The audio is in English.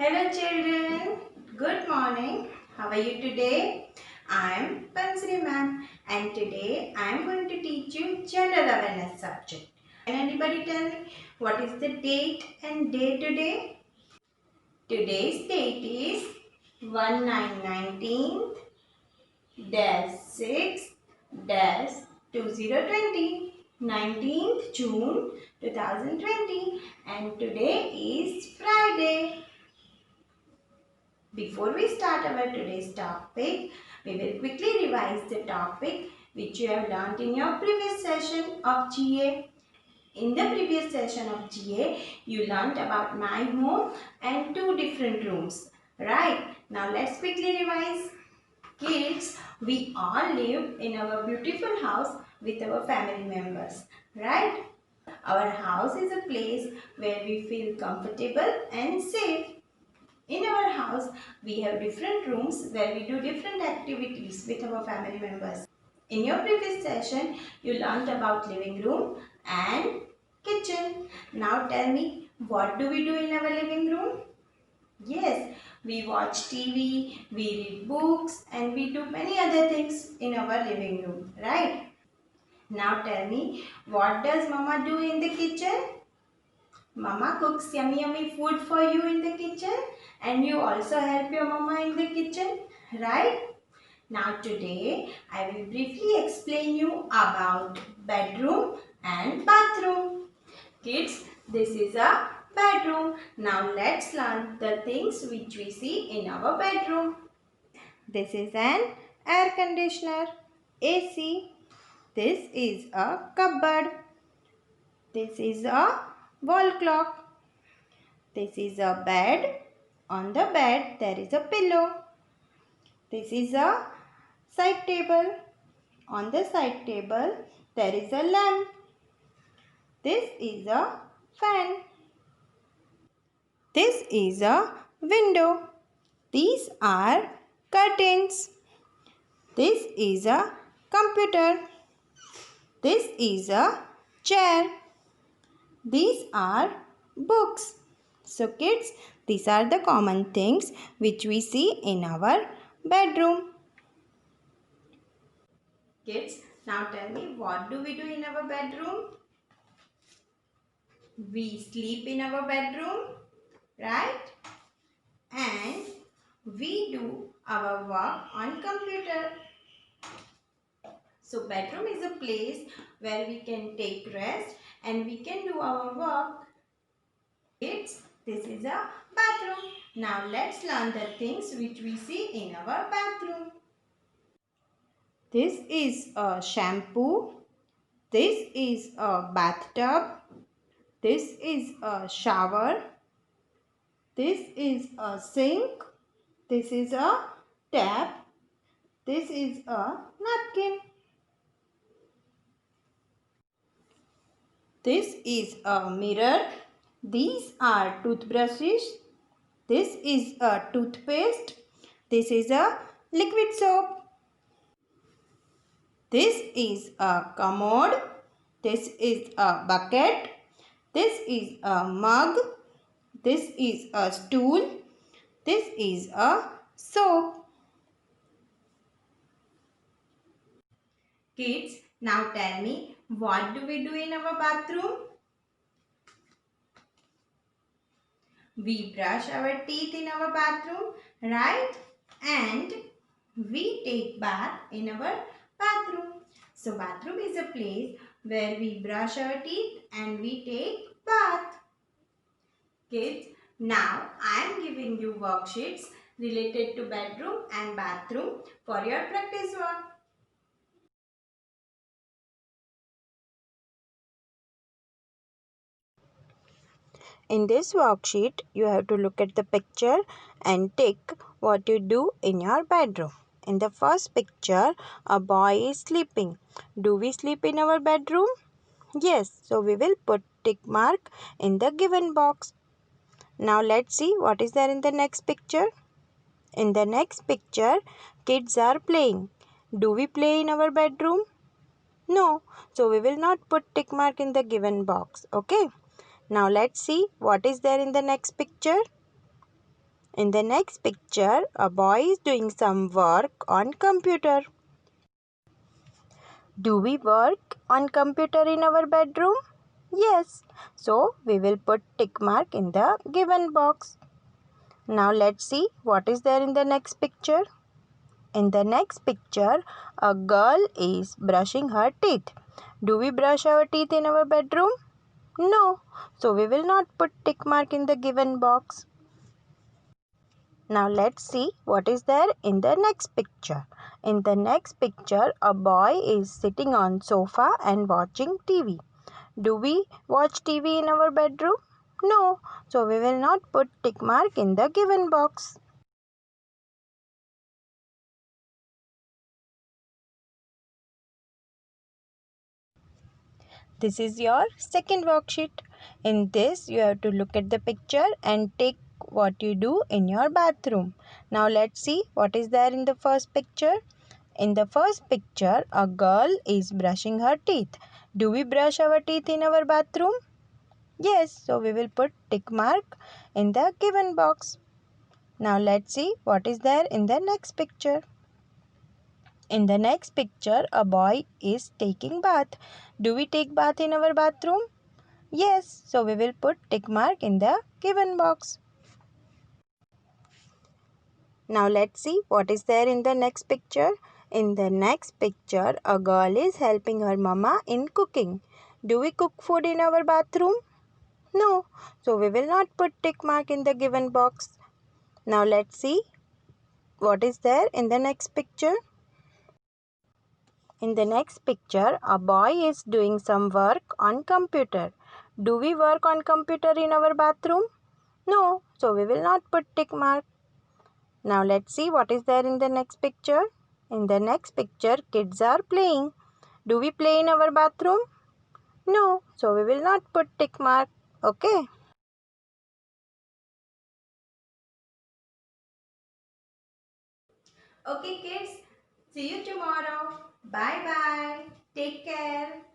Hello children, good morning. How are you today? I am Pansri ma'am and today I am going to teach you general awareness subject. Can anybody tell me what is the date and day today? Today's date is 1919 6 2020, 19th June 2020, and today is Friday. Before we start our today's topic, we will quickly revise the topic which you have learnt in your previous session of GA. In the previous session of GA, you learnt about my home and two different rooms. Right? Now let's quickly revise. Kids, we all live in our beautiful house with our family members. Right? Our house is a place where we feel comfortable and safe. In our house, we have different rooms where we do different activities with our family members. In your previous session, you learnt about living room and kitchen. Now tell me, what do we do in our living room? Yes, we watch TV, we read books and we do many other things in our living room, right? Now tell me, what does Mama do in the kitchen? Mama cooks yummy food for you in the kitchen and you also help your mama in the kitchen, right? Now today I will briefly explain you about bedroom and bathroom. Kids, this is a bedroom. Now let's learn the things which we see in our bedroom. This is an air conditioner, AC. This is a cupboard. This is a wall clock. This is a bed. On the bed there is a pillow. This is a side table. On the side table there is a lamp. This is a fan. This is a window. These are curtains. This is a computer. This is a chair. These are books. So kids, these are the common things which we see in our bedroom. Kids, now tell me, what do we do in our bedroom? We sleep in our bedroom, right? And we do our work on computer. So bedroom is a place where we can take rest and we can do our work. Kids, this is a bathroom. Now let's learn the things which we see in our bathroom. This is a shampoo. This is a bathtub. This is a shower. This is a sink. This is a tap. This is a napkin. This is a mirror. These are toothbrushes. This is a toothpaste. This is a liquid soap. This is a commode. This is a bucket. This is a mug. This is a stool. This is a soap. Kids, now tell me, what do we do in our bathroom? We brush our teeth in our bathroom, right? And we take bath in our bathroom. So bathroom is a place where we brush our teeth and we take bath. Kids, now I am giving you worksheets related to bedroom and bathroom for your practice work. In this worksheet, you have to look at the picture and tick what you do in your bedroom. In the first picture, a boy is sleeping. Do we sleep in our bedroom? Yes, so we will put tick mark in the given box. Now let's see what is there in the next picture. In the next picture, kids are playing. Do we play in our bedroom? No, so we will not put tick mark in the given box. Okay. Now let's see what is there in the next picture. In the next picture, a boy is doing some work on computer. Do we work on computer in our bedroom? Yes. So we will put tick mark in the given box. Now let's see what is there in the next picture. In the next picture, a girl is brushing her teeth. Do we brush our teeth in our bedroom? No. So we will not put tick mark in the given box. Now let's see what is there in the next picture. In the next picture, a boy is sitting on sofa and watching TV. Do we watch TV in our bedroom? No. So we will not put tick mark in the given box. This is your second worksheet. In this, you have to look at the picture and take what you do in your bathroom. Now let's see what is there in the first picture. In the first picture, a girl is brushing her teeth. Do we brush our teeth in our bathroom? Yes, so we will put tick mark in the given box. Now let's see what is there in the next picture. In the next picture, a boy is taking bath. Do we take bath in our bathroom? Yes, so we will put tick mark in the given box. Now let's see what is there in the next picture. In the next picture, a girl is helping her mama in cooking. Do we cook food in our bathroom? No, so we will not put tick mark in the given box. Now let's see what is there in the next picture. In the next picture, a boy is doing some work on computer. Do we work on computer in our bathroom? No, so we will not put tick mark. Now let's see what is there in the next picture. In the next picture, kids are playing. Do we play in our bathroom? No, so we will not put tick mark. Okay. Okay kids, see you tomorrow. Bye bye. Take care.